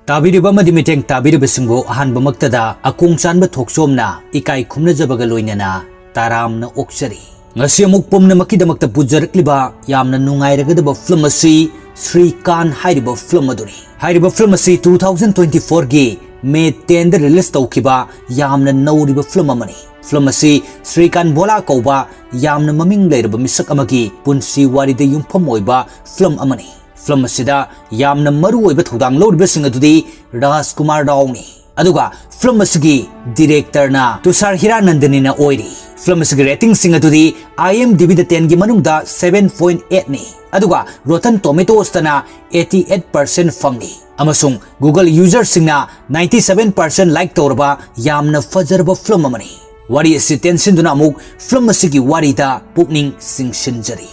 Tabiriba madimiteng tabiriba singbo ahanba maktada akong chanba thoksomna ikai khumna jabaga loinana taramna okchari. Ngasi amuk pumna makidamakta pujarakliba yamna nungairagadaba film asi Shrikanth hairiba film aduni. Hairiba film asi 2024 gi May 10 da release tawkiba yamna nauriba film amani. Film asi Shrikanth bola kauba yamna maming leiraba misak amagi punsi warida yumpham oiba film amani. Film asida yamna maru oiba thudang loriba sing adudi Rajkumar Raoni. Aduga film asigi director na Tushar Hiranandani na oiri. Film asigi rating sing adudi IMDb da 10 gi manungda 7.8 ni. Aduga Rotten Tomatoes tana 88% fangni. Amasung Google user singna 97% like torba yamna fajarba film amani. Wari asi tension duna amuk film asigi wari da pukning singshinjari.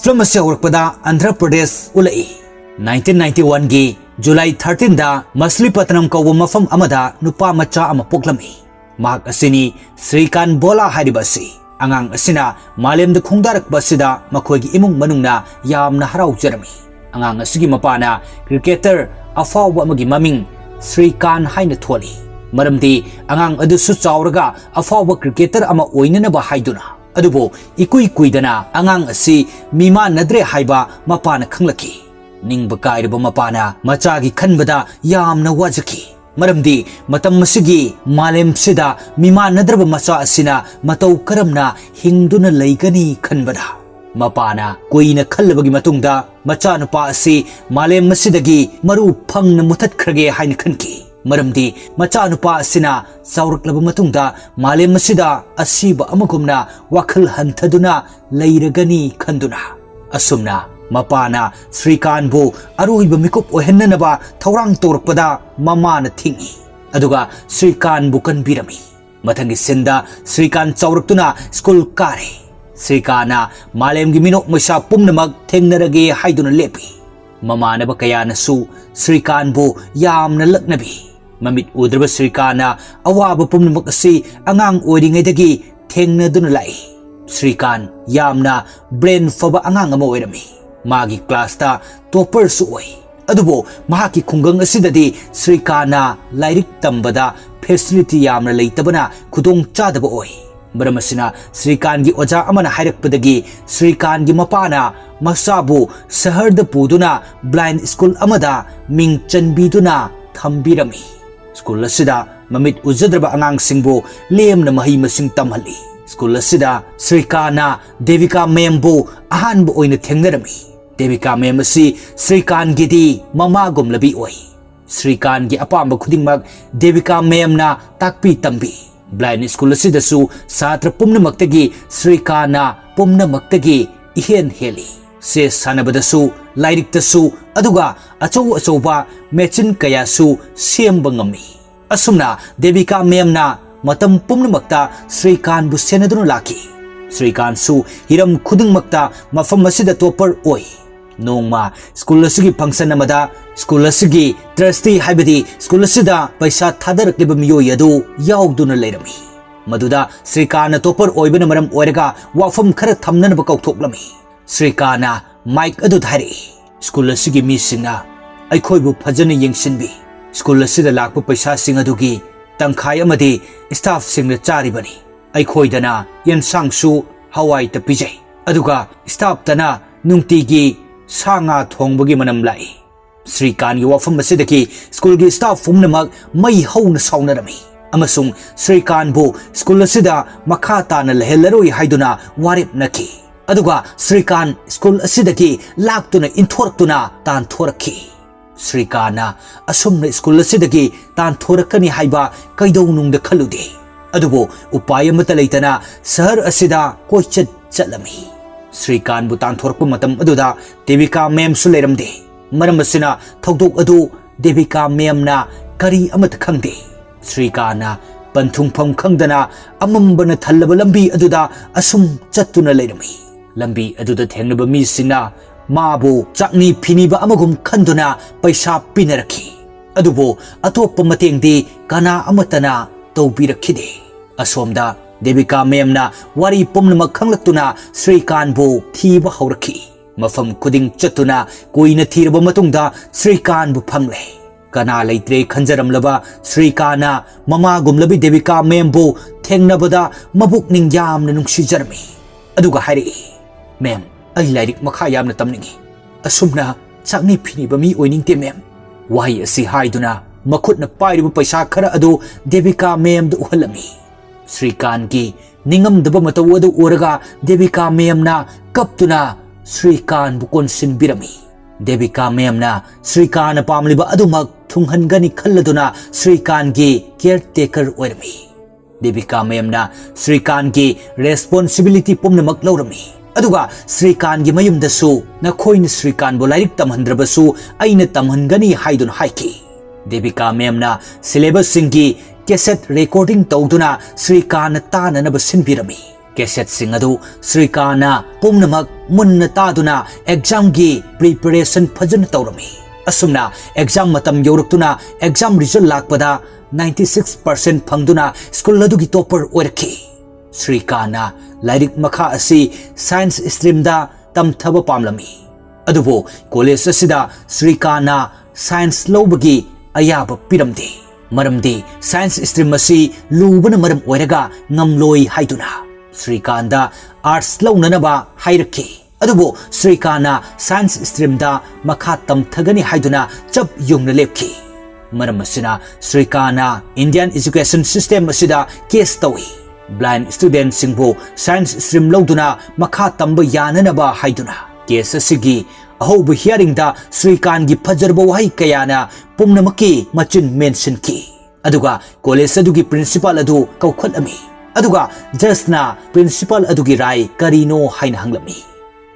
Film asi hawrakpada Andhra Pradesh ulai. 1991 gi July 13 da Maslipatanam kauba mafam amada nupa macha ama poklami. Mahak asini Shrikanth bola hairibasi. Angang asina malem da khungdarakba sida makhoigi imung manungna yamna haraujarami. Angang asigi mapana cricketer afawa amagi maming Shrikanth haina tholi. Maramdi angang adusu chawraga afawa cricketer ama oinanaba haiduna. Adubo ikui kuidana angang asi mima nadre haiba mapana khanglaki. Ningba kairiba mapana machagi khanbada yamna wajaki. Maramdi matam masigi malem sida mima nadraba macha asina matau karamna hingduna laigani khanbada. Mapana koina khallabagi matungda macha nupa asi malem masidagi maru phangna muthatkrage haina khanki. Maramdi macha nupa asina sauraklaba matungda malem masida asiba amagumna wakhal hanthaduna lairagani khanduna. Asumna mapana Shrikanth bu aruiba mikup ohennanaba thaurang torpada mamana thingi. Aduga Shrikanth bu kanbirami. Mathangi senda Shrikanth chauraktuna school kare. Shrikanthna malemgi minok masa pumnamak thengnarage haiduna lepi. Mamanaba kayanasu Shrikanth bu yamna laknabi. Mamit udraba Shrikanthna awaba pumnamak asi angang oiringaidagi thengnaduna lai. Shrikanth yamna brain faba angang ama oirami. Magi class ta topper su oi. Adubo mahaki khungang asidadi Shrikanthna lairik tambada facility yamna leitabana khudong chadaba oi. Maramasina Shrikanth gi oja amana hairakpadagi Shrikanth gi mapana masabu saharda puduna blind school amada ming chanbiduna thambirami. School asida mamit ujadraba angang singbo lemna mahi masing tamhali. School asida Shrikanthna Devika Membu ahanbu oina thengnarami. Devika Mem asi Shrikanth gidi mama gumlabi oi. Shrikanth gi apamba khudingmak Devika Mem na takpi tambi. Blind school asidasu satra pumnamaktagi Shrikanthna pumnamaktagi ihen heli. Se sanabadasu lairiktasu aduga achauba mechin kayasu semba ngami. Asumna Devika Mem na matam pumnamakta Shrikanth bu senaduna laki. Shrikanth su hiram khudingmakta mafam asida topper oi. Nongma school asigi function amada school asigi trustee haibadi school asida paisa thadarakliba miyoi adu yauduna leirami. Maduda Shrikanthna topper oibana maram oiraga wafam khara thamnanaba kauthoklami. Shrikanthna mic adu dhari. School asigi misingna aikhoibu phajana yengsinbi. School asida lakpa paisa sing adugi tangkhai amadi staff singna charibani. Aikhoidana yansangsu hawai ta pijai. Aduga staff tana nungtigi sanga thongbagi manam lai. Shrikanth gi wafam asidaki school gi staff pumnamak mai hauna saunarami. Amasung Shrikanth bu school asida makha tana lehelaroi haiduna warip naki. Aduga Shrikanth school asidaki laktuna inthoraktuna tan thorakki. Shrikanthna asumna school asidaki tan thorakani haiba kaidonungda khalude. Adubo upaya mata leitana sahar asida koichat chatlami. Shrikanth bu tan thorakpa matam aduda Devika Mem su leiramde. Maram asina thawdok adu Devika Mem na kari amat khangde. Shrikanthna panthungpham khangdana amambana thallaba lambi aduda asum chattuna leirami. Lambi aduda thengnaba mi singna mabu chakni phiniba amagum khanduna paisa pinarakhi. Adubo atoppa matengdi kana amatana tawbirakhide. Asomda Devika Mem na wari pumnamak khanglaktuna Shrikanth bu thiba haurakhi. Mafam khuding chattuna koina thiraba matungda Shrikanth bu phangle. kana leitre khanjaramlaba Shrikana mama gumlabi Devika membo thengnabada mabuk ning yamna nungsijarmi aduga hairi mem ai lairik makha yamna tamningi asumna chakni phini bami oiningte mem wahi asi haiduna makhutna pairibu paisa khara adu Devika mem du uhalami Shrikanth ki ningamdaba mataw adu uraga Devika mem na kaptuna Shrikanth bu konsin birami Devika mem na Shrikanth pamliba adumak thunghangani khalladuna Shrikanth ki caretaker oirami Devika mem na Shrikanth ki responsibility pumnamak laurami aduga Shrikanth gi mayumdasu na khoina Shrikanth bo lairik tamhandrabasu aina tamhangani haidun haiki Devika mem na syllabus singi cassette recording tawduna Shrikanth tananaba sinbirami cassette sing adu Shrikanth pumnamak munna taduna exam gi preparation phajana tawrami asumna exam matam yoruktuna exam result lakpada 96% phangduna school adugi topper oirki Shrikanth lairik makha asi science stream da tamthaba pamlami adubo college asida Shrikanth science lobagi ayaba piramdi maramdi science stream asi lubana maram oiraga ngamloi haiduna Shrikanth arts launanaba hairaki adubo Shrikanth science stream da makha tamthagani haiduna chap yungna lepki maram asina Shrikanth Indian education system asida case tawi blind student singbo science stream lauduna makha tamba yananaba haiduna case asigi ahobu hearing da Shrikanth gi phajarba wahi kayana pumnamaki machin mention ki aduga college adugi principal adu kaukhalami aduga just na principal adugi rai karino haina hanglami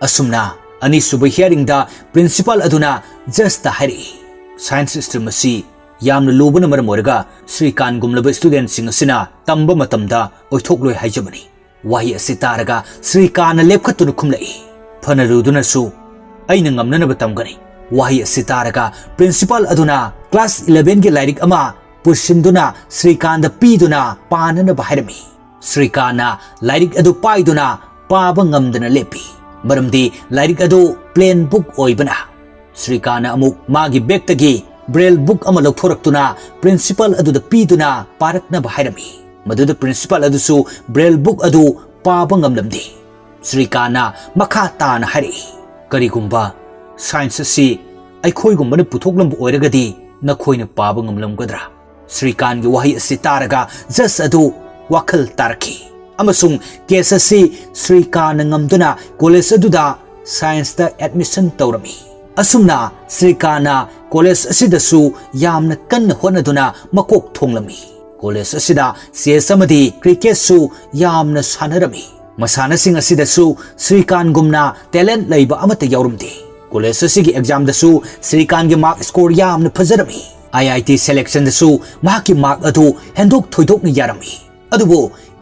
asumna ani suba hearing da principal aduna just the hari science stream asi yamna lubana maram oraga Shrikanth gumlaba student sing asina tamba matamda oithokloi haijabani wahi asi taraga Shrikanth lepkhatuna khumlai phanaruduna su aina ngamnana batamgani wahi asi taraga principal aduna class 11 gi lairik ama pushinduna Shrikanth piduna panana bahairami Shrikanth lairik adu paiduna paba ngamdana lepi maramdi lairik adu plain book oibana Shrikanth amuk magi bag tagi braille book ama lauthoraktuna principal adu da piduna parakna bahairami maduda principal adu su braille book adu paba ngamlamdi Shrikanth makha tana hari karigumba science si aikhoi gumbana puthoklambu oiragadi nakhoina paba ngamlamgadra Shrikanth gi wahi asi taraga just adu wakhal tarki amasung case asi Shrikanth ngamduna college aduda science da admission tawrami asumna Shrikanth college asidasu yamna kanna honaduna makok thonglami college asida CS amadi cricket su yamna sanarami masana sing asidasu Shrikanth gumna talent laiba amata yaurumdi college asigi exam dasu Shrikanth gi mark score yamna phajarami IIT selection dasu mahaki mark adu hendok thoidok ni yarami adubo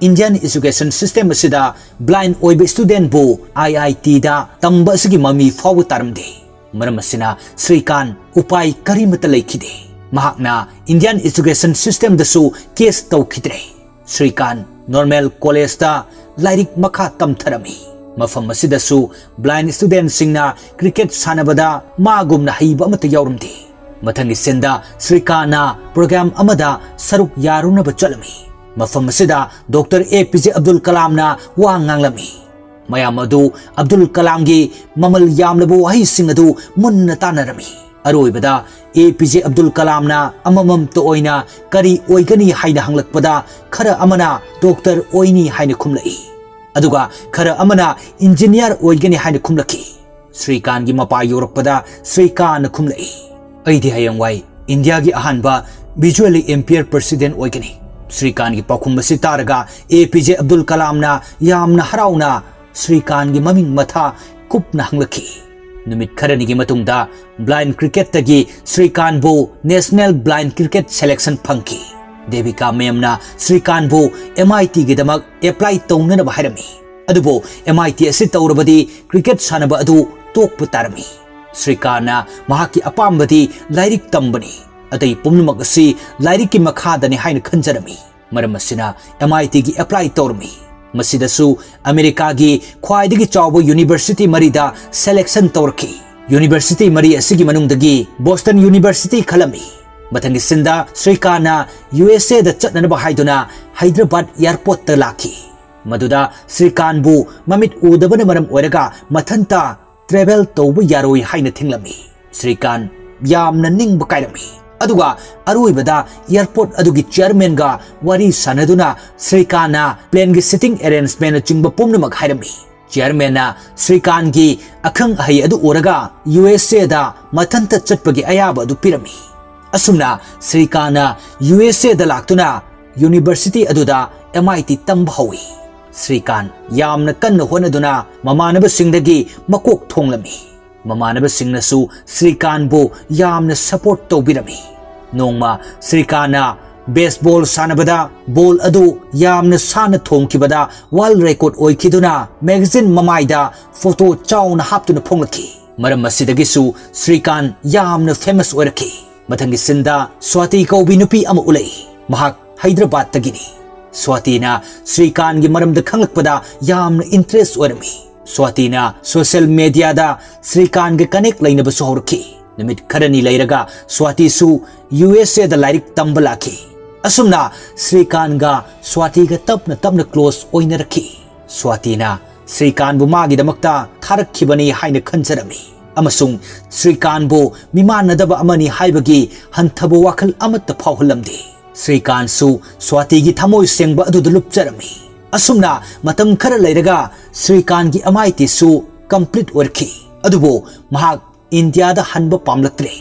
Indian education system asida blind oibe student bu IIT da tamba asigi mami fawu taramde maram asina Shrikanth upai karimata laikide mahakna Indian education system dasu case tawkhidre Shrikanth normal college da lairik makha tamtharami mafam asidasu blind student singna cricket sanabada magumna haiba amata yaurumde mathangi senda Shrikanth program amada saruk yarunaba chalami mafam asida Dr. APJ Abdul Kalam na wa nganglami mayam adu Abdul Kalam gi mamal yamlabu wahi sing adu munna tanarami aroibada APJ Abdul Kalam na amamam to oina kari oigani haina hanglakpada khara amana doctor oini haina khumlai aduga khara amana engineer oigani haina khumlaki Shrikanth gi mapa yorakpada Shrikanth khumlai aidi hayangwai India gi ahanba visually impaired president oigani Shrikanth gi pakhum basi taraga APJ Abdul Kalam na yamna harauna Shrikanth gi maming matha kupna hanglaki numit kharani gi matungda blind cricket tagi Shrikanth bu national blind cricket selection phangki Devika mem na Shrikanth bu MIT gi damak apply tawna ba hairami adubo MIT asi tawrabadi cricket sanaba adu tokpu tarami Shrikanth mahaki apambadi lairik tambani atai pumnamak asi lairik ki makhadani haina khanjarami maram asina MIT gi apply tawrami masidasu America gi khwaidagi chawba university marida selection tawrki university mari asigi manungdagi Boston University khalami ꯃꯊꯪꯒꯤ ꯁꯤꯟꯗ ꯁ꯭ꯔꯤꯀꯥꯟꯅ USA ꯗ ꯆꯠꯅꯅꯕ ꯍꯥꯏꯗꯨꯅ ꯍꯥꯏꯗ꯭ꯔꯕꯥꯗ ꯑꯦꯌꯔꯄꯣꯔꯠꯇ ꯂꯥꯛꯈꯤ ꯃꯗꯨꯗ ꯁ꯭ꯔꯤꯀꯥꯟꯕꯨ ꯃꯃꯤꯠ ꯎꯗꯕꯅ ꯃꯔꯝ ꯑꯣꯏꯔꯒ ꯃꯊꯟꯇ travel ꯇꯧꯕ ꯌꯥꯔꯣꯏ ꯍꯥꯏꯅ ꯊꯤꯡꯂꯝꯃꯤ ꯁ꯭ꯔꯤꯀꯥꯟ ꯌꯥꯝꯅ ꯅꯤꯡꯕ ꯀꯥꯏꯔꯝꯃꯤ ꯑꯗꯨꯒ ꯑꯔꯣꯏꯕꯗ ꯑꯦꯌꯔꯄꯣꯔꯠ ꯑꯗꯨꯒꯤ ꯆꯤꯌꯔꯃꯦꯟꯒ ꯋꯥꯔꯤ ꯁꯥꯟꯅꯗꯨꯅ ꯁ꯭ꯔꯤꯀꯥꯟꯅ ꯄ꯭ꯂꯦꯟꯒꯤ ꯁꯤꯇꯤꯡ ꯑꯦꯔꯦꯟꯖꯃꯦꯟꯅ ꯆꯤꯡꯕ ꯄꯨꯝꯅꯃꯛ ꯍꯥꯏꯔꯝꯃꯤ ꯆꯤꯌꯔꯃꯦꯟꯅ ꯁ꯭ꯔꯤꯀꯥꯟꯒꯤ ꯑꯈꯪ ꯑꯍꯩ ꯑꯗꯨ ꯎꯔꯒ USA ꯗ ꯃꯊꯟꯇ ꯆꯠꯄꯒꯤ ꯑꯌꯥꯕ ꯑꯗꯨ ꯄꯤꯔꯝꯃꯤ ꯑꯁꯨꯝꯅ ꯁ꯭ꯔꯤꯀꯥꯟꯅ USA ꯗ ꯂꯥꯛꯇꯨꯅ ꯌꯨꯅꯤꯚꯔꯁꯤꯇꯤ ꯑꯗꯨꯗ MIT ꯇꯝꯕ ꯍꯧꯏ ꯁ꯭ꯔꯤꯀꯥꯟ ꯌꯥꯝꯅ ꯀꯟꯅ ꯍꯣꯠꯅꯗꯨꯅ ꯃꯃꯥꯟꯅꯕꯁꯤꯡꯗꯒꯤ ꯃꯀꯣꯛ ꯊꯣꯡꯂꯝꯃꯤ ꯃꯃꯥꯟꯅꯕꯁꯤꯡꯅꯁꯨ ꯁ꯭ꯔꯤꯀꯥꯟꯕꯨ ꯌꯥꯝꯅ ꯁꯄꯣꯔꯠ ꯇꯧꯕꯤꯔꯝꯃꯤ ꯅꯣꯡꯃ ꯁ꯭ꯔꯤꯀꯥꯟꯅ ꯕꯦꯁꯕꯣꯜ ꯁꯥꯟꯅꯕꯗ ꯕꯣꯜ ꯑꯗꯨ ꯌꯥꯝꯅ ꯁꯥꯟꯅ ꯊꯣꯡꯈꯤꯕꯗ ꯋꯥꯔꯜ ꯔꯦꯀꯣꯔꯗ ꯑꯣꯏꯈꯤꯗꯨꯅ ꯃꯦꯒꯥꯖꯤꯟ ꯃꯃꯥꯏꯗ ꯐꯣꯇꯣ ꯆꯥꯎꯅ ꯍꯥꯞꯇꯨꯅ ꯐꯣꯡꯂꯛꯈꯤ ꯃꯔꯝ ꯑꯁꯤꯗꯒꯤꯁꯨ ꯁ꯭ꯔꯤꯀꯥꯟ ꯌꯥꯝꯅ ꯐꯦꯃꯁ ꯑꯣꯏꯔꯛꯈꯤ ꯃꯊꯪꯒꯤ ꯁꯤꯟꯗ ꯁ꯭ꯋꯥꯇꯤ ꯀꯧꯕꯤ ꯅꯨꯄꯤ ꯑꯃ ꯎꯠꯂꯛꯏ ꯃꯍꯥꯛ ꯍꯩꯗ꯭ꯔꯕꯥꯗꯇꯒꯤꯅꯤ ꯁ꯭ꯋꯥꯇꯤꯅ ꯁ꯭ꯔꯤꯀꯥꯟꯒꯤ ꯃꯔꯝꯗ ꯈꯪꯂꯛꯄꯗ ꯌꯥꯝꯅ ꯏꯟꯇꯔꯦꯁ ꯑꯣꯏꯔꯝꯃꯤ ꯁ꯭ꯋꯥꯇꯤꯅ ꯁꯣꯁꯤꯌꯦꯜ ꯃꯤꯗꯤꯌꯥꯗ ꯁ꯭ꯔꯤꯀꯥꯟꯒ ꯀꯅꯦꯛ ꯂꯩꯅꯕꯁꯨ ꯍꯧꯔꯛꯈꯤ ꯅꯨꯃꯤꯠ ꯈꯔꯅꯤ ꯂꯩꯔꯒ ꯁ꯭ꯋꯥꯇꯤꯁꯨ USA ꯗ ꯂꯥꯏꯔꯤꯛ ꯇꯝꯕ ꯂꯥꯛꯈꯤ ꯑꯁꯨꯝꯅ ꯁ꯭ꯔꯤꯀꯥꯟꯒ ꯁ꯭ꯋꯥꯇꯤꯒ ꯇꯞꯅ ꯇꯞꯅ ꯀ꯭ꯂꯣꯖ ꯑꯣꯏꯅꯔꯛꯈꯤ ꯁ꯭ꯋꯥꯇꯤꯅ ꯁ꯭ꯔꯤꯀꯥꯟꯕꯨ ꯃꯥꯒꯤꯗꯃꯛꯇ ꯊꯥꯔꯛꯈꯤꯕꯅꯤ ꯍꯥꯏꯅ ꯈꯟꯖꯔꯝꯃꯤ ꯑꯃꯁꯨꯡ ꯁ꯭ꯔꯤꯀꯥꯟꯕꯨ ꯃꯤꯃꯥꯟꯅꯗꯕ ꯑꯃꯅꯤ ꯍꯥꯏꯕꯒꯤ ꯍꯟꯊꯕ ꯋꯥꯈꯜ ꯑꯃꯠꯇ ꯐꯥꯎꯍꯜꯂꯝꯗꯦ ꯁ꯭ꯔꯤꯀꯥꯟꯁꯨ ꯁ꯭ꯋꯥꯇꯤꯒꯤ ꯊꯃꯣꯏ ꯁꯦꯡꯕ ꯑꯗꯨꯗ ꯂꯨꯞꯆꯔꯝꯃꯤ ꯑꯁꯨꯝꯅ ꯃꯇꯝ ꯈꯔ ꯂꯩꯔꯒ ꯁ꯭ꯔꯤꯀꯥꯟꯒꯤ MITꯁꯨ ꯀꯝꯄ꯭ꯂꯤꯠ ꯑꯣꯏꯔꯛꯈꯤ ꯑꯗꯨꯕꯨ ꯃꯍꯥꯛ ꯏꯟꯗꯤꯌꯥꯗ ꯍꯟꯕ ꯄꯥꯝꯂꯛꯇ꯭ꯔꯦ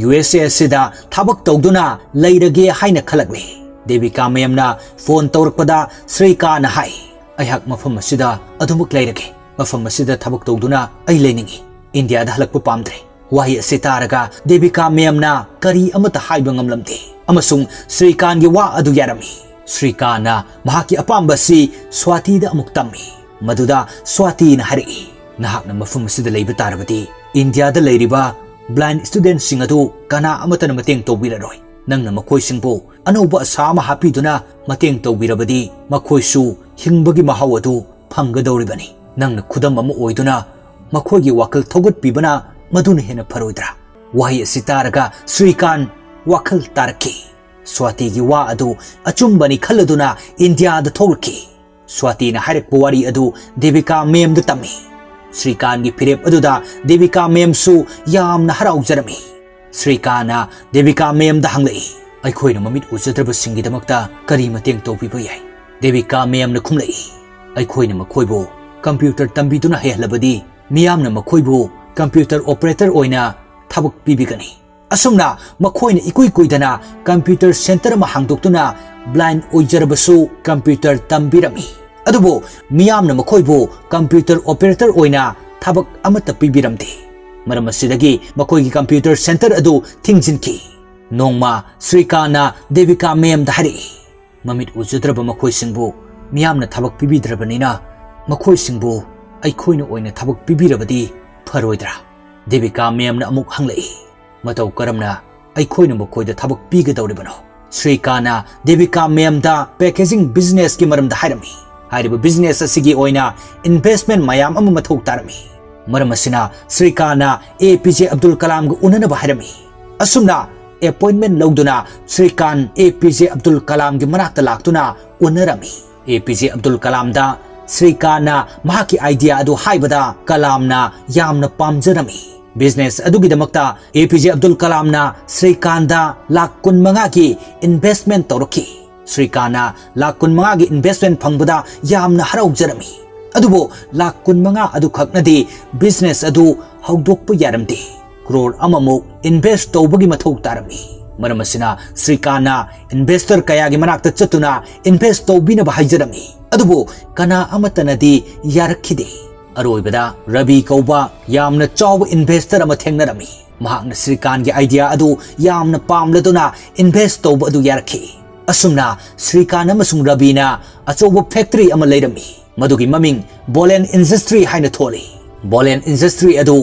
USA ꯑꯁꯤꯗ ꯊꯕꯛ ꯇꯧꯗꯨꯅ ꯂꯩꯔꯒꯦ ꯍꯥꯏꯅ ꯈꯜꯂꯛꯂꯦ ꯗꯦꯕꯤꯀꯥ ꯃꯦꯝꯅ ꯐꯣꯟ ꯇꯧꯔꯛꯄꯗ ꯁ꯭ꯔꯤꯀꯥꯟꯅ ꯍꯥꯏ ꯑꯩꯍꯥꯛ ꯃꯐꯝ ꯑꯁꯤꯗ ꯑꯗꯨꯃꯛ ꯂꯩꯔꯒꯦ ꯃꯐꯝ ꯑꯁꯤꯗ ꯊꯕꯛ ꯇꯧꯗꯨꯅ ꯑꯩ ꯂꯩꯅꯤꯡꯉꯤ ꯏꯟꯗꯤꯌꯥꯗ ꯍꯜꯂꯛꯄ ꯄꯥꯝꯗ꯭ꯔꯦ ꯋꯥꯍꯩ ꯑꯁꯤ ꯇꯥꯔꯒ ꯗꯦꯕꯤꯀꯥ ꯃꯦꯝꯅ ꯀꯔꯤ ꯑꯃꯠꯇ ꯍꯥꯏꯕ ꯉꯝꯂꯝꯗꯦ ꯑꯃꯁꯨꯡ ꯁ꯭ꯔꯤꯀꯥꯟꯒꯤ ꯋꯥ ꯑꯗꯨ ꯌꯥꯔꯝꯃꯤ ꯁ꯭ꯔꯤꯀꯥꯟꯅ ꯃꯍꯥꯛꯀꯤ ꯑꯄꯥꯝꯕ ꯑꯁꯤ ꯁ꯭ꯋꯥꯇꯤꯗ ꯑꯃꯨꯛ ꯇꯝꯃꯤ ꯃꯗꯨꯗ ꯁ꯭ꯋꯥꯇꯤꯅ ꯍꯥꯏꯔꯛꯏ ꯅꯍꯥꯛꯅ ꯃꯐꯝ ꯑꯁꯤꯗ ꯂꯩꯕ ꯇꯥꯔꯕꯗꯤ ꯏꯟꯗꯤꯌꯥꯗ ꯂꯩꯔꯤꯕ ꯕ꯭ꯂꯥꯏꯟ ꯁ꯭ꯇꯨꯗꯦꯟꯠꯁꯤꯡ ꯑꯗꯨ ꯀꯅꯥ ꯑꯃꯠꯇꯅ ꯃꯇꯦꯡ ꯇꯧꯕꯤꯔꯔꯣꯏ ꯅꯪꯅ ꯃꯈꯣꯏꯁꯤꯡꯕꯨ ꯑꯅꯧꯕ ꯑꯁꯥ ꯑꯃ ꯍꯥꯞꯄꯤꯗꯨꯅ ꯃꯇꯦꯡ ꯇꯧꯕꯤꯔꯕꯗꯤ ꯃꯈꯣꯏꯁꯨ ꯍꯤꯡꯕꯒꯤ ꯃꯍꯥꯎ ꯑꯗꯨ ꯐꯪꯒꯗꯧꯔꯤꯕꯅꯤ ꯅꯪꯅ ꯈꯨꯗꯝ ꯑꯃ ꯑꯣꯏꯗꯨꯅ ꯃꯈꯣꯏꯒꯤ ꯋꯥꯈꯜ ꯊꯧꯒꯠꯄꯤꯕꯅ ꯃꯗꯨꯅ ꯍꯦꯟꯅ ꯐꯔꯣꯏꯗ꯭ꯔꯥ ꯋꯥꯍꯩ ꯑꯁꯤ ꯇꯥꯔꯒ ꯁ꯭ꯔꯤꯀꯥꯟ ꯋꯥꯈꯜ ꯇꯥꯔꯛꯈꯤ ꯁ꯭ꯋꯥꯇꯤꯒꯤ ꯋꯥ ꯑꯗꯨ ꯑꯆꯨꯝꯕꯅꯤ ꯈꯜꯂꯗꯨꯅ ꯏꯟꯗꯤꯌꯥꯗ ꯊꯣꯛꯂꯛꯈꯤ ꯁ꯭ꯋꯥꯇꯤꯅ ꯍꯥꯏꯔꯛꯄ ꯋꯥꯔꯤ ꯑꯗꯨ ꯗꯦꯕꯤꯀꯥ ꯃꯦꯝꯗ ꯇꯝꯃꯤ ꯁ꯭ꯔꯤꯀꯥꯟꯒꯤ ꯐꯤꯔꯦꯞ ꯑꯗꯨꯗ ꯗꯦꯕꯤꯀꯥ ꯃꯦꯝꯁꯨ ꯌꯥꯝꯅ ꯍꯔꯥꯎꯖꯔꯝꯃꯤ ꯁ꯭ꯔꯤꯀꯥꯟꯅ ꯗꯦꯕꯤꯀꯥ ꯃꯦꯝꯗ ꯍꯪꯂꯛꯏ ꯑꯩꯈꯣꯏꯅ ꯃꯃꯤꯠ ꯎꯖꯗ꯭ꯔꯕꯁꯤꯡꯒꯤꯗꯃꯛꯇ ꯀꯔꯤ ꯃꯇꯦꯡ ꯇꯧꯕꯤꯕ ꯌꯥꯏ ꯗꯦꯕꯤꯀꯥ ꯃꯦꯝꯅ ꯈꯨꯝꯂꯛꯏ ꯑꯩꯈꯣꯏꯅ ꯃꯈꯣꯏꯕꯨ ꯀꯝꯄ꯭ꯌꯨꯇꯔ ꯇꯝꯕꯤꯗꯨꯅ ꯍꯩꯍꯜꯂꯕꯗꯤ ꯃꯤꯌꯥꯝꯅ ꯃꯈꯣꯏꯕꯨ ꯀꯝꯄ꯭ꯌꯨꯇꯔ ꯑꯣꯄꯔꯦꯇꯔ ꯑꯣꯏꯅ ꯊꯕꯛ ꯄꯤꯕꯤꯒꯅꯤ ꯑꯁꯨꯝꯅ ꯃꯈꯣꯏꯅ ꯏꯀꯨꯏ ꯀꯨꯏꯗꯅ ꯀꯝꯄ꯭ꯌꯨꯇꯔ ꯁꯦꯟꯇꯔ ꯑꯃ ꯍꯥꯡꯗꯣꯛꯇꯨꯅ ꯕ꯭ꯂꯥꯏꯟ ꯑꯣꯏꯖꯔꯕꯁꯨ ꯀꯝꯄ꯭ꯌꯨꯇꯔ ꯇꯝꯕꯤꯔꯝꯃꯤ ꯑꯗꯨꯕꯨ ꯃꯤꯌꯥꯝꯅ ꯃꯈꯣꯏꯕꯨ ꯀꯝꯄ꯭ꯌꯨꯇꯔ ꯑꯣꯄꯔꯦꯇꯔ ꯑꯣꯏꯅ ꯊꯕꯛ ꯑꯃꯠꯇ ꯄꯤꯕꯤꯔꯝꯗꯦ ꯃꯔꯝ ꯑꯁꯤꯗꯒꯤ ꯃꯈꯣꯏꯒꯤ ꯀꯝꯄ꯭ꯌꯨꯇꯔ ꯁꯦꯟꯇꯔ ꯑꯗꯨ ꯊꯤꯡꯖꯤꯟꯈꯤ ꯅꯣꯡꯃ ꯁ꯭ꯔꯤꯀꯥꯟꯅ ꯗꯦꯕꯤꯀꯥ ꯃꯦꯝꯗ ꯍꯥꯏꯔꯛꯏ ꯃꯃꯤꯠ ꯎꯖꯗ꯭ꯔꯕ ꯃꯈꯣꯏꯁꯤꯡꯕꯨ ꯃꯤꯌꯥꯝꯅ ꯊꯕꯛ ꯄꯤꯕꯤꯗ꯭ꯔꯕꯅꯤꯅ ꯃꯈꯣꯏꯁꯤꯡꯕꯨ ꯑꯩꯈꯣꯏꯅ ꯑꯣꯏꯅ ꯊꯕꯛ ꯄꯤꯕꯤꯔꯕꯗꯤ ꯐꯔꯣꯏꯗ꯭ꯔꯥ ꯗꯦꯕꯤꯀꯥ ꯃꯦꯝꯅ ꯑꯃꯨꯛ ꯍꯪꯂꯛꯏ ꯃꯇꯧ ꯀꯔꯝꯅ ꯑꯩꯈꯣꯏꯅ ꯃꯈꯣꯏꯗ ꯊꯕꯛ ꯄꯤꯒꯗꯧꯔꯤꯕꯅꯣ ꯁ꯭ꯔꯤꯀꯥꯟꯅ ꯗꯦꯕꯤꯀꯥ ꯃꯦꯝꯗ ꯄꯦꯀꯦꯖꯤꯡ ꯕꯤꯖꯤꯅꯦꯁꯀꯤ ꯃꯔꯝꯗ ꯍꯥꯏꯔꯝꯃꯤ ꯍꯥꯏꯔꯤꯕ ꯕꯤꯖꯤꯅꯦꯁ ꯑꯁꯤꯒꯤ ꯑꯣꯏꯅ ꯏꯟꯚꯦꯁꯠꯃꯦꯟꯠ ꯃꯌꯥꯝ ꯑꯃ ꯃꯊꯧ ꯇꯥꯔꯝꯃꯤ ꯃꯔꯝ ꯑꯁꯤꯅ ꯁ꯭ꯔꯤꯀꯥꯟꯅ APJ ꯑꯕꯗꯨꯜ ꯀꯂꯥꯝꯒ ꯎꯅꯅꯕ ꯍꯥꯏꯔꯝꯃꯤ ꯑꯁꯨꯝꯅ ꯑꯦꯄꯣꯏꯟꯠꯃꯦꯟꯠ ꯂꯧꯗꯨꯅ ꯁ꯭ꯔꯤꯀꯥꯟ APJ ꯑꯕꯗꯨꯜ ꯀꯂꯥꯝꯒꯤ ꯃꯅꯥꯛꯇ ꯂꯥꯛꯇꯨꯅ ꯎꯅꯔꯝꯃꯤ APJ ꯑꯕꯗꯨꯜ ꯀꯂꯥꯝꯗ ꯁ꯭ꯔꯤꯀꯥꯟꯅ ꯃꯍꯥꯛꯀꯤ ꯑꯥꯏꯗꯤꯌꯥ ꯑꯗꯨ ꯍꯥꯏꯕꯗ ꯀꯂꯥꯝꯅ ꯌꯥꯝꯅ ꯄꯥꯝꯖꯔꯝꯃꯤ ꯕꯤꯖꯤꯅꯦꯁ ꯑꯗꯨꯒꯤꯗꯃꯛꯇ APJ ꯑꯕꯗꯨꯜ ꯀꯂꯥꯝꯅ ꯁ꯭ꯔꯤꯀꯥꯟꯗ ꯂꯥꯛ 15ꯒꯤ ꯏꯟꯚꯦꯁꯠꯃꯦꯟꯠ ꯇꯧꯔꯛꯈꯤ ꯁ꯭ꯔꯤꯀꯥꯟꯅ ꯂꯥꯛ 15ꯒꯤ ꯏꯟꯚꯦꯁꯠꯃꯦꯟꯠ ꯐꯪꯕꯗ ꯌꯥꯝꯅ ꯍꯔꯥꯎꯖꯔꯝꯃꯤ ꯑꯗꯨꯕꯨ ꯂꯥꯛ 15 ꯑꯗꯨ ꯈꯛꯅꯗꯤ ꯕꯤꯖꯤꯅꯦꯁ ꯑꯗꯨ ꯍꯧꯗꯣꯛꯄ ꯌꯥꯔꯝꯗꯦ ꯀ꯭ꯔꯣꯔ ꯑꯃꯃꯨꯛ ꯏꯟꯚꯦꯁꯠ ꯇꯧꯕꯒꯤ ꯃꯊꯧ ꯇꯥꯔꯝꯃꯤ ꯃꯔꯝ ꯑꯁꯤꯅ ꯁ꯭ꯔꯤꯀꯥꯟꯅ ꯏꯟꯚꯦꯁꯇꯔ ꯀꯌꯥꯒꯤ ꯃꯅꯥꯛꯇ ꯆꯠꯇꯨꯅ ꯏꯟꯚꯦꯁꯠ ꯇꯧꯕꯤꯅꯕ ꯍꯥꯏꯖꯔꯝꯃꯤ ꯑꯗꯨꯕꯨ ꯀꯅꯥ ꯑꯃꯠꯇꯅꯗꯤ ꯌꯥꯔꯛꯈꯤꯗꯦ ꯑꯔꯣꯏꯕꯗ ꯔꯕꯤ ꯀꯧꯕ ꯌꯥꯝꯅ ꯆꯥꯎꯕ ꯏꯟꯚꯦꯁꯇꯔ ꯑꯃ ꯊꯦꯡꯅꯔꯝꯃꯤ ꯃꯍꯥꯛꯅ ꯁ꯭ꯔꯤꯀꯥꯟꯒꯤ ꯑꯥꯏꯗꯤꯌꯥ ꯑꯗꯨ ꯌꯥꯝꯅ ꯄꯥꯝꯂꯗꯨꯅ ꯏꯟꯚꯦꯁꯠ ꯇꯧꯕ ꯑꯗꯨ ꯌꯥꯔꯛꯈꯤ ꯑꯁꯨꯝꯅ ꯁ꯭ꯔꯤꯀꯥꯟ ꯑꯃꯁꯨꯡ ꯔꯕꯤꯅ ꯑꯆꯧꯕ ꯐꯦꯛꯇꯔꯤ ꯑꯃ ꯂꯩꯔꯝꯃꯤ ꯃꯗꯨꯒꯤ ꯃꯃꯤꯡ ꯕꯣꯂꯦꯟ ꯏꯟꯗꯁꯇ꯭ꯔꯤ ꯍꯥꯏꯅ ꯊꯣꯜꯂꯤ ꯕꯣꯂꯦꯟ ꯏꯟꯗꯁꯇ꯭ꯔꯤ ꯑꯗꯨ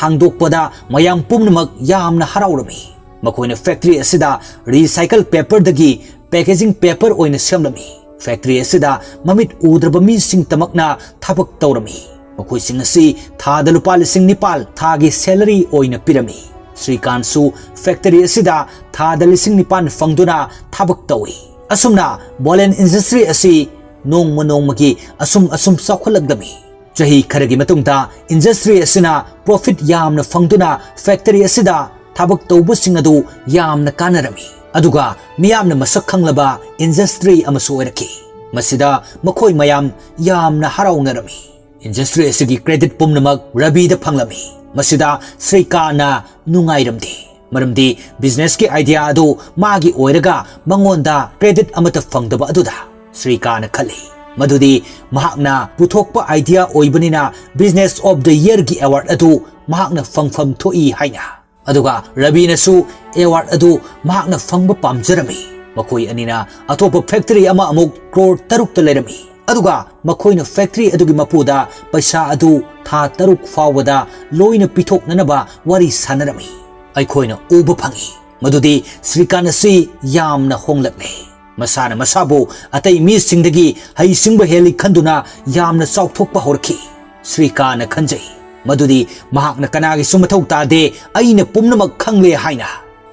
ꯍꯥꯡꯗꯣꯛꯄꯗ ꯃꯌꯥꯝ ꯄꯨꯝꯅꯃꯛ ꯌꯥꯝꯅ ꯍꯔꯥꯎꯔꯝꯃꯤ ꯃꯈꯣꯏꯅ ꯐꯦꯛꯇꯔꯤ ꯑꯁꯤꯗ ꯔꯤꯁꯥꯏꯀꯜ ꯄꯦꯄꯔꯗꯒꯤ ꯄꯦꯀꯦꯖꯤꯡ ꯄꯦꯄꯔ ꯑꯣꯏꯅ ꯁꯦꯝꯂꯝꯃꯤ ꯐꯦꯛꯇꯔꯤ ꯑꯁꯤꯗ ꯃꯃꯤꯠ ꯎꯗ꯭ꯔꯕ ꯃꯤꯁꯤꯡꯇꯃꯛꯅ ꯊꯕꯛ ꯇꯧꯔꯝꯃꯤ ꯃꯈꯣꯏꯁꯤꯡ ꯑꯁꯤ ꯊꯥꯗ ꯂꯨꯄꯥ 9,000 ꯊꯥꯒꯤ ꯁꯦꯂꯔꯤ ꯑꯣꯏꯅ ꯄꯤꯔꯝꯃꯤ Shrikanth factory asida thada lising nipan fangduna thabak tawi. Asumna bolen industry asi nong magi asum saukhalagdami. Jahi kharagi matungda industry asina profit yamna fangduna factory asida thabak tawbusing adu yamna kanarami. Aduga miyamna masak khanglaba industry amasu oiraki. Masida makhoi mayam yamna harawnarami. Industry asigi credit pumnamak Rabida panglami. Masida Shrikanth nungairamdi. Maramdi business ki idea adu magi oiraga mangonda credit amata fangdaba aduda Shrikanth khali. Madudi mahakna puthokpa idea oibanina business of the year gi award adu mahakna fangfam thoi haina. Aduga Rabina su award adu mahakna fangba pamjarami. Makoi anina atopa factory ama amuk crore taruk talerami. Aduga makoina factory adugi mapuda paisa adu tha taruk fawada loina pithok nanaba wari sanarami. Aikoina uba phangi. Madudi Shrikanth si yamna honglakne. Masana masabu atai mi singdagi hai singba heli khanduna yamna saukthokpa horki. Shrikanth khanjai. Madudi mahakna kanagi sumathau tade aina pumnamak khangle haina.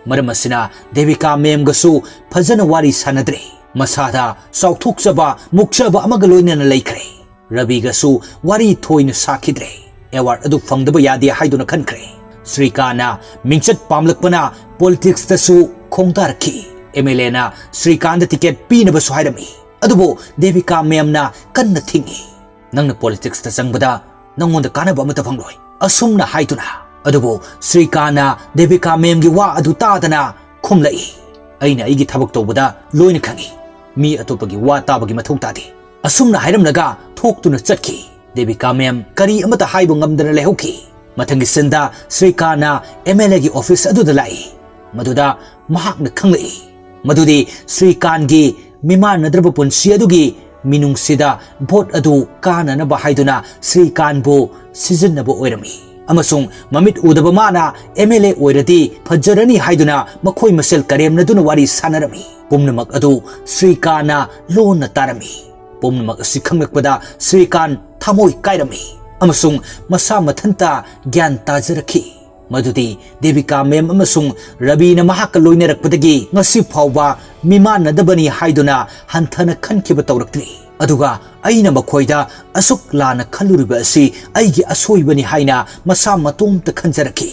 Maramasina Devika memgasu phajana wari sanadre. Masada saukthokjaba mukjaba amaga loinana leikre. Rabigasu wari thoina sakhidre. Award adu fangdaba yade haiduna khankre. Shrikanth mingchat pamlakpana politics tasu khongtarki. MLA na Shrikanth ticket pinabasu hairami. Adubo Devika memna kanna thingi. Nangna politics ta changbada nangonda kanaba amata phangloi. Asumna haiduna. Adubo Shrikanth Devika memgi wa adu tadana khumlai. Aina igi thabak tawbada loina khangi. Mi atopagi wa tabagi mathau tadi. Asumna hairamnaga thoktuna chatki. Devika mem kari amata haibu ngamdana lehauki. Mathangi senda Shrikanth MLA gi office aduda lai. Maduda mahakna khanglai. Madudi Shrikanth gi mimannadraba punsi adugi minungsida vote adu kananaba haiduna Shrikanth bu sijinnaba oirami. Amasung mamit udaba mana MLA oiradi phajarani haiduna makhoi masel karemnaduna wari sanarami. Pumnamak adu Shrikanth lona tarami. Pumnamak asi khanglakpada Shrikanth thamoi kairami. Amasung masa mathanta gyan tajaraki. Madudi Devika mem amasung Rabina mahaka loinarakpadagi ngasi phawba mimanadabani haiduna hanthana khankiba tawraktri. Aduga aina makhoida asuk lana khaluriba asi aigi asoibani haina masa matomta khanjaraki.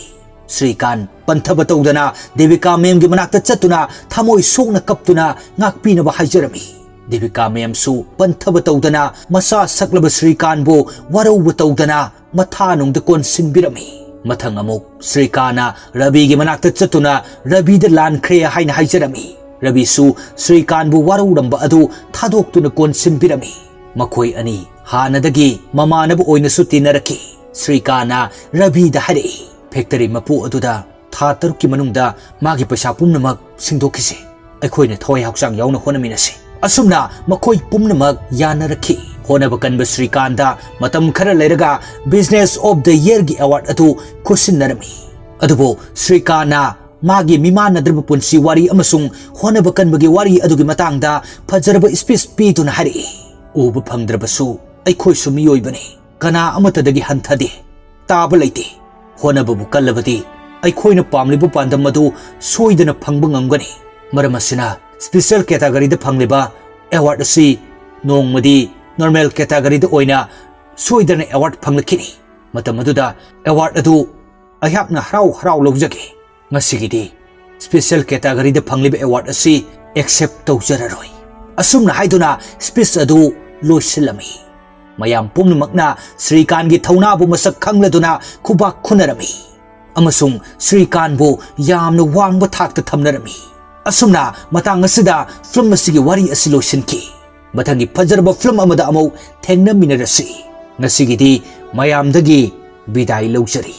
Shrikanth panthaba tawdana Devika mem gi manakta chatuna thamoi sokna kaptuna ngakpinaba haijarami. Devika mem su panthaba tawdana masa saklaba Shrikanth bu warauba tawdana mathanungda konsinbirami. Mathang amuk Shrikanth Rabi gi manakta chatuna Rabi da lan khre haina haijarami. Rabi su Shrikanth bu warauramba adu thadoktuna konsinbirami. Makhoi ani hanadagi mamanabu oina su tinaraki. Shrikanth Rabi da hari factory mapu aduda tha tarukki manungda magi paisa pumnamak singdokisi. Aikhoina thoi haksang yauna honaminasi. Asumna makhoi pumnamak yanaraki. Honaba kanba Shrikanth matam khara leiraga business of the year gi award atu khusinarami. Adubo Shrikanth magi mimannadraba punsi wari amasung honaba kanbagi wari adugi matangda phajaraba speech pituna hari. Uba phangdrabasu aikhoi su miyoibani kana amatadagi hanthade taba leite. Honaba bu kallabadi aikhoina pamliba pandam adu soidana phangba ngamgani. Maramasina special category da phangliba award asi nongmadi normal category da oina soidana award phanglakini. Matam aduda award adu ayakna harau lawjagi. Ngasigidi special category da phangliba award asi accept tawjararoi. Asumna haiduna speech adu loisilami. Mayam pumnamakna Shrikanth gi thauna bu masak khangladuna khubak khunarami. Amasung Shrikanth bu yamna wangba thakta thamnarami. Asumna matang asida film asigi wari asi loisinki. Mathangi phajarba film amada amau thengna minarasi. Ngasigidi mayamdagi bidai lawjari.